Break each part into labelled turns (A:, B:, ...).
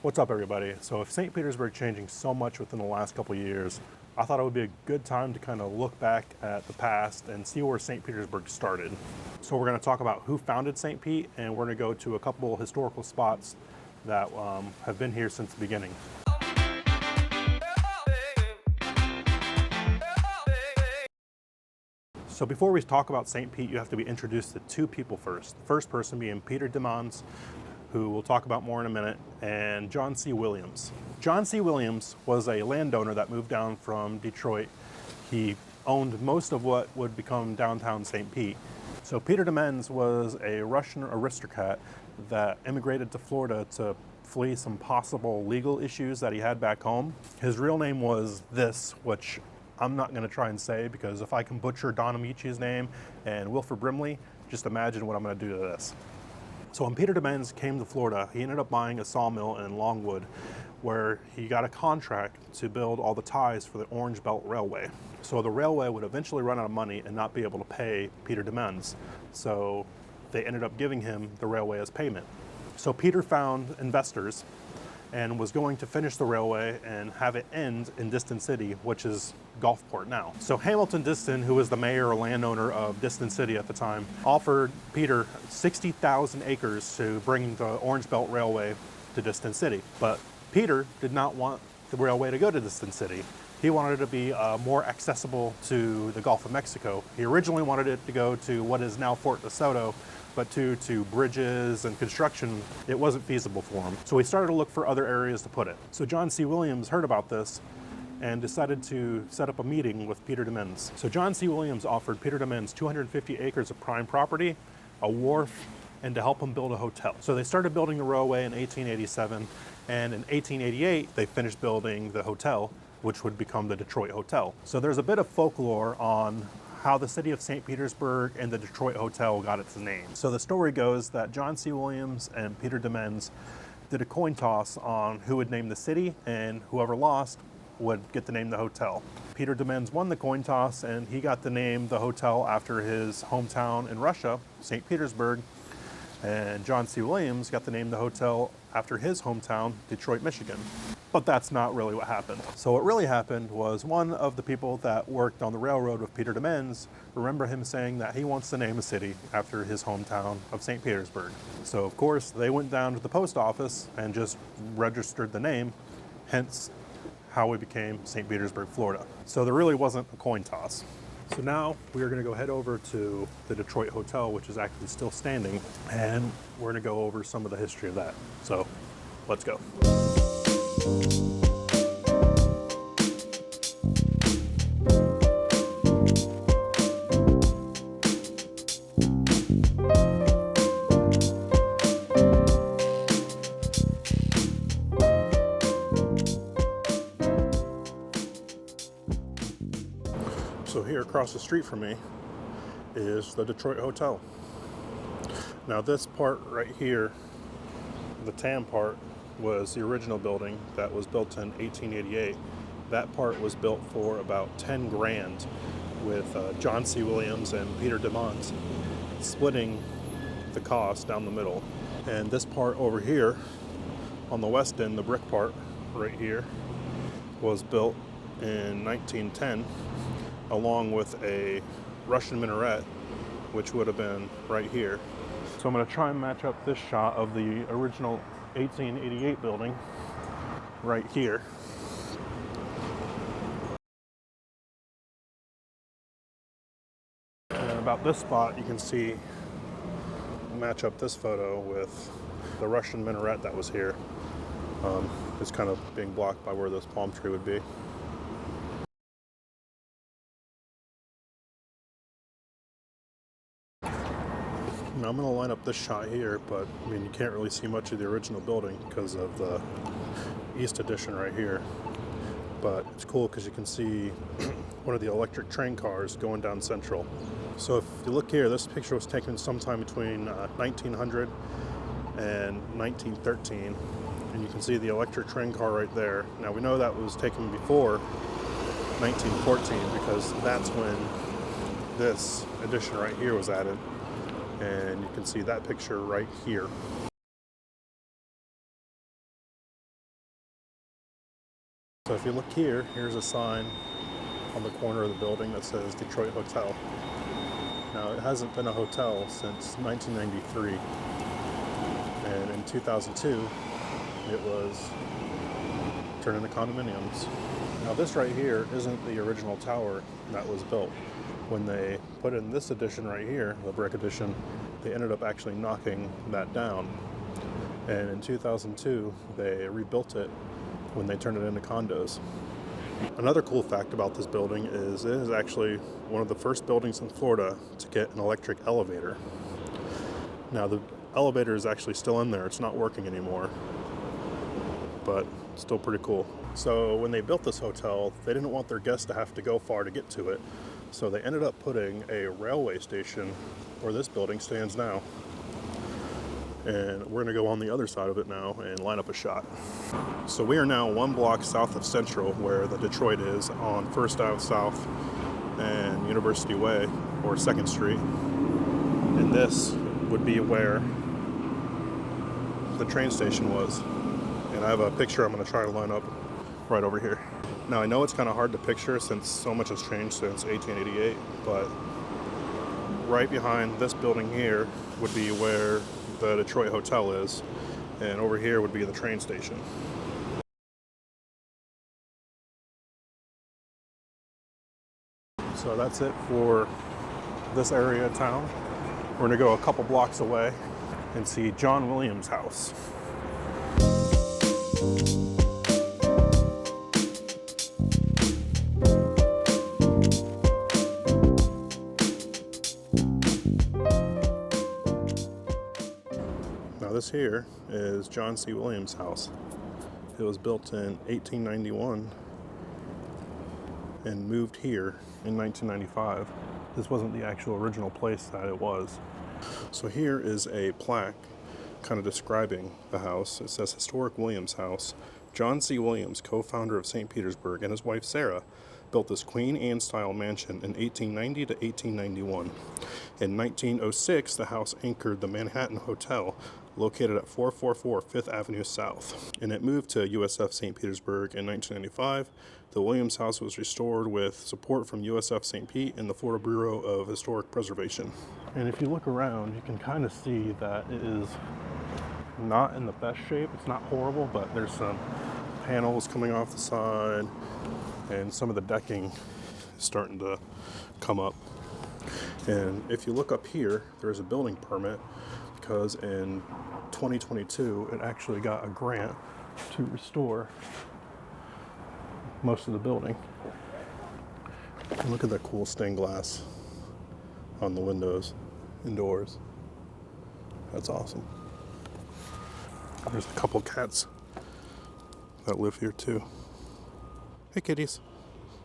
A: What's up, everybody? So if St. Petersburg changing so much within the last couple of years, I thought it would be a good time to kind of look back at the past and see where St. Petersburg started. So we're going to talk about who founded St. Pete, and we're going to go to a couple historical spots that have been here since the beginning. So before we talk about St. Pete, you have to be introduced to two people first. The first person being Peter Demens, who we'll talk about more in a minute, and John C. Williams. John C. Williams was a landowner that moved down from Detroit. He owned most of what would become downtown St. Pete. So Peter Demens was a Russian aristocrat that immigrated to Florida to flee some possible legal issues that he had back home. His real name was this, which I'm not going to try and say, because if I can butcher Don Amici's name and Wilford Brimley, just imagine what I'm going to do to this. So when Peter Demens came to Florida, he ended up buying a sawmill in Longwood where he got a contract to build all the ties for the Orange Belt Railway. So the railway would eventually run out of money and not be able to pay Peter Demens. So they ended up giving him the railway as payment. So Peter found investors and was going to finish the railway and have it end in Distin City, which is Gulfport now. So Hamilton Distin, who was the mayor or landowner of Distin City at the time, offered Peter 60,000 acres to bring the Orange Belt Railway to Distin City. But Peter did not want the railway to go to Distin City. He wanted it to be more accessible to the Gulf of Mexico. He originally wanted it to go to what is now Fort DeSoto, but due to bridges and construction, it wasn't feasible for him. So he started to look for other areas to put it. So John C. Williams heard about this and decided to set up a meeting with Peter Demens. So John C. Williams offered Peter Demens 250 acres of prime property, a wharf, and to help him build a hotel. So they started building the railway in 1887, and in 1888, they finished building the hotel, which would become the Detroit Hotel. So there's a bit of folklore on how the city of St. Petersburg and the Detroit Hotel got its name. So the story goes that John C. Williams and Peter Demens did a coin toss on who would name the city, and whoever lost would get to name the hotel. Peter Demens won the coin toss, and he got to name the hotel after his hometown in Russia, St. Petersburg, and John C. Williams got to name the hotel after his hometown, Detroit, Michigan. But that's not really what happened. So what really happened was one of the people that worked on the railroad with Peter Demens remember him saying that he wants to name a city after his hometown of St. Petersburg. So of course they went down to the post office and just registered the name, hence how we became St. Petersburg, Florida. So there really wasn't a coin toss. So now we are going to go head over to the Detroit Hotel, which is actually still standing, and we're going to go over some of the history of that. So let's go. So here across the street from me is the Detroit Hotel. Now this part right here, the tan part, was the original building that was built in 1888. That part was built for about 10 grand with John C. Williams and Peter Demens splitting the cost down the middle. And this part over here on the west end, the brick part right here, was built in 1910 along with a Russian minaret, which would have been right here. So I'm going to try and match up this shot of the original 1888 building right here. And about this spot, you can see, match up this photo with the Russian minaret that was here. It's kind of being blocked by where this palm tree would be. Now I'm going to line up this shot here, but I mean, you can't really see much of the original building because of the East Addition right here. But it's cool because you can see one of the electric train cars going down Central. So if you look here, this picture was taken sometime between 1900 and 1913. And you can see the electric train car right there. Now we know that was taken before 1914 because that's when this addition right here was added. And you can see that picture right here. So if you look here, here's a sign on the corner of the building that says Detroit Hotel. Now, it hasn't been a hotel since 1993, and in 2002, it was turned into condominiums. Now, this right here isn't the original tower that was built. When they put in this addition right here, the brick addition, they ended up actually knocking that down. And in 2002, they rebuilt it when they turned it into condos. Another cool fact about this building is it is actually one of the first buildings in Florida to get an electric elevator. Now, the elevator is actually still in there. It's not working anymore, but still pretty cool. So when they built this hotel, they didn't want their guests to have to go far to get to it. So they ended up putting a railway station where this building stands now. And we're gonna go on the other side of it now and line up a shot. So we are now 1 block south of Central, where the Detroit is, on First Ave South and University Way, or 2nd Street. And this would be where the train station was. And I have a picture I'm gonna try to line up right over here. Now, I know it's kind of hard to picture since so much has changed since 1888, but right behind this building here would be where the Detroit Hotel is, and over here would be the train station. So that's it for this area of town. We're gonna go a couple blocks away and see John Williams' house. Now this here is John C. Williams' house. It was built in 1891 and moved here in 1995. This wasn't the actual original place that it was. So here is a plaque kind of describing the house. It says Historic Williams House. John C. Williams, co-founder of St. Petersburg, and his wife Sarah built this Queen Anne-style mansion in 1890 to 1891. In 1906, the house anchored the Manhattan Hotel, located at 444 Fifth Avenue South, and it moved to USF St. Petersburg in 1995. The Williams House was restored with support from USF St. Pete and the Florida Bureau of Historic Preservation. And if you look around, you can kind of see that it is not in the best shape. It's not horrible, but there's some panels coming off the side, and some of the decking is starting to come up. And if you look up here, there's a building permit because in 2022, it actually got a grant to restore most of the building. And look at that cool stained glass on the windows and doors. That's awesome. There's a couple cats that live here too. Hey kitties.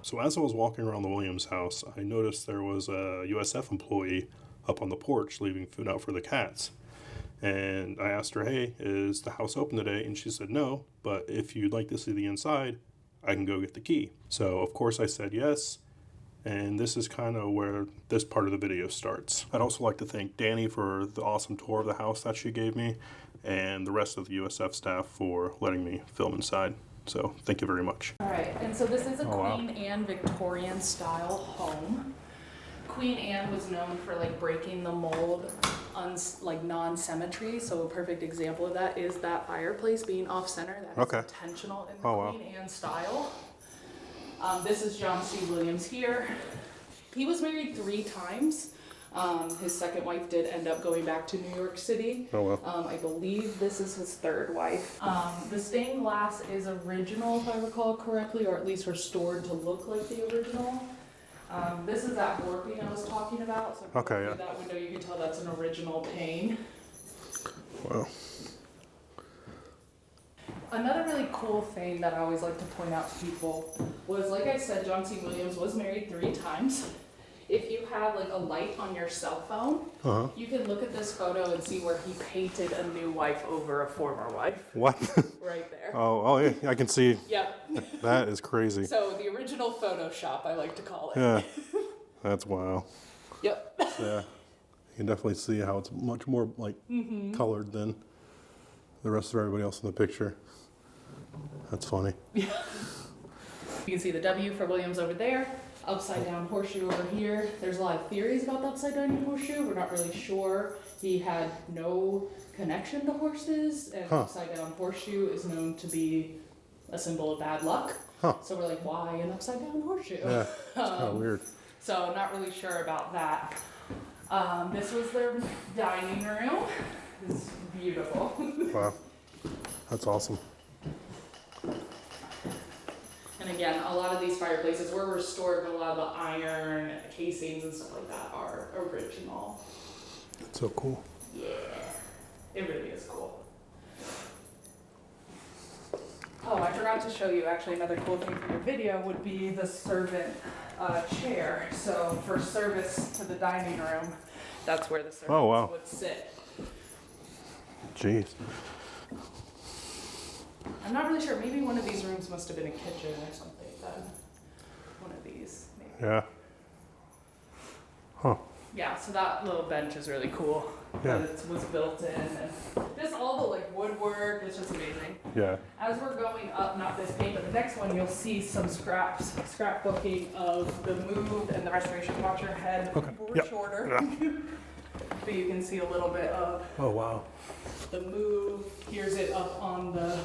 A: So as I was walking around the Williams house, I noticed there was a USF employee up on the porch leaving food out for the cats. And I asked her, hey, is the house open today? And she said no, but if you'd like to see the inside, I can go get the key. So of course I said yes, and this is kind of where this part of the video starts. I'd also like to thank Dani for the awesome tour of the house that she gave me, and the rest of the USF staff for letting me film inside. So thank you very much.
B: All right, and so this is a Queen Anne Victorian style home. Queen Anne was known for like breaking the mold on like non-symmetry. So a perfect example of that is that fireplace being off center. That is intentional in the Queen Anne style. This is John C. Williams here. He was married 3 times. His second wife did end up going back to New York City. I believe this is his 3rd wife. The stained glass is original, if I recall correctly, or at least restored to look like the original. This is that warping I was talking about. So that window, you can tell that's an original pane.
A: Wow.
B: Another really cool thing that I always like to point out to people was, like I said, John C. Williams was married 3 times. If you have like a light on your cell phone, you can look at this photo and see where he painted a new wife over a former wife.
A: What?
B: Right there.
A: Oh yeah, I can see.
B: Yep.
A: That is crazy.
B: So the original Photoshop, I like to call it.
A: Yeah. That's wow.
B: Yep.
A: Yeah. You can definitely see how it's much more like colored than the rest of everybody else in the picture. That's funny.
B: Yeah. You can see the W for Williams over there, upside down horseshoe over here. There's a lot of theories about the upside down horseshoe. We're not really sure. He had no connection to horses, and upside down horseshoe is known to be a symbol of bad luck. So we're like, why an upside down horseshoe?
A: Yeah, it's kind of weird.
B: So not really sure about that. This was their dining room. It's beautiful.
A: Wow, that's awesome.
B: And again, a lot of these fireplaces were restored, but a lot of the iron casings and stuff like that are original.
A: That's so cool.
B: Yeah, it really is cool. Oh, I forgot to show you actually another cool thing for your video would be the servant chair. So for service to the dining room, that's where the servants would sit.
A: Jeez.
B: I'm not really sure. Maybe one of these rooms must have been a kitchen or something then. One of these, maybe.
A: Yeah. Huh.
B: Yeah, so that little bench is really cool.
A: Yeah.
B: That it was built in, and just all the like woodwork, it's just amazing.
A: Yeah.
B: As we're going up, not this page, but the next one, you'll see some scrapbooking of the move and the restoration watcher head. People were shorter. Yeah. But you can see a little bit of the move. Here's it up on the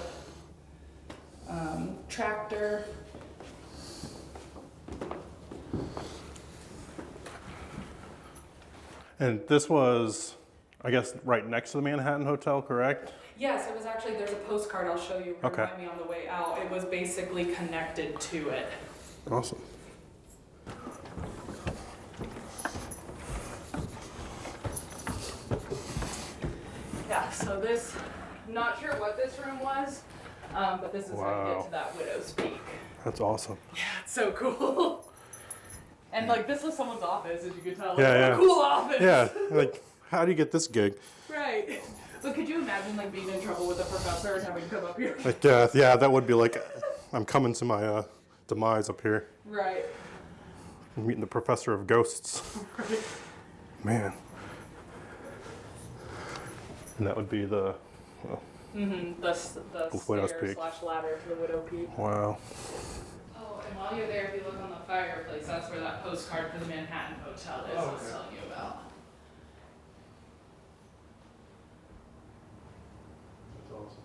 B: tractor.
A: And this was, I guess, right next to the Manhattan Hotel, correct?
B: Yes, it was actually, there's a postcard I'll show you. Remind me on the way out. It was basically connected to it.
A: Awesome.
B: Yeah, so this, not sure what this room was, but this is how you get to that widow's peak.
A: That's awesome.
B: Yeah, it's so cool. And like this was someone's office, as you could tell. Like,
A: Yeah,
B: a cool office.
A: Yeah, like how do you get this gig?
B: Right. But could you imagine like being in trouble with a professor and having to come up here?
A: Like, yeah, that would be like, I'm coming to my demise up here.
B: Right.
A: I'm meeting the professor of ghosts.
B: Right.
A: Man. And that would be the
B: the
A: widow's
B: stairs
A: peak
B: / ladder to the widow peak.
A: Wow.
B: Oh, and while you're there, if you look on the fireplace, that's where that postcard for the Manhattan Hotel is. I was telling you about.
A: That's awesome.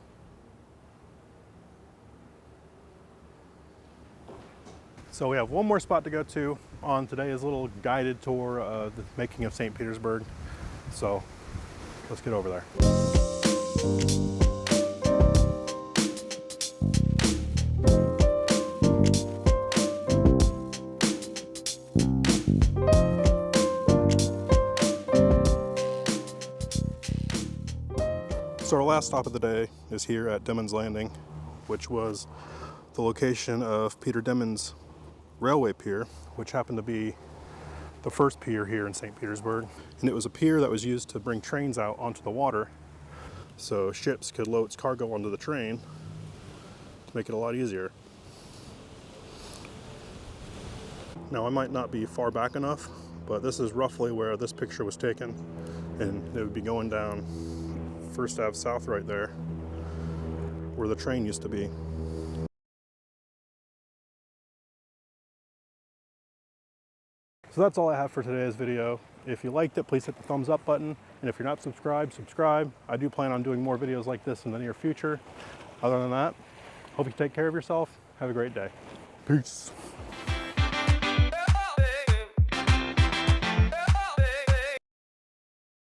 A: So we have one more spot to go to on today's little guided tour of the making of St. Petersburg. So let's get over there. So our last stop of the day is here at Demens Landing, which was the location of Peter Demens' railway pier, which happened to be the first pier here in St. Petersburg. And it was a pier that was used to bring trains out onto the water so ships could load its cargo onto the train to make it a lot easier. Now I might not be far back enough, but this is roughly where this picture was taken, and it would be going down First Ave South right there, where the train used to be. So that's all I have for today's video. If you liked it, please hit the thumbs up button. And if you're not subscribed, subscribe. I do plan on doing more videos like this in the near future. Other than that, hope you take care of yourself. Have a great day. Peace.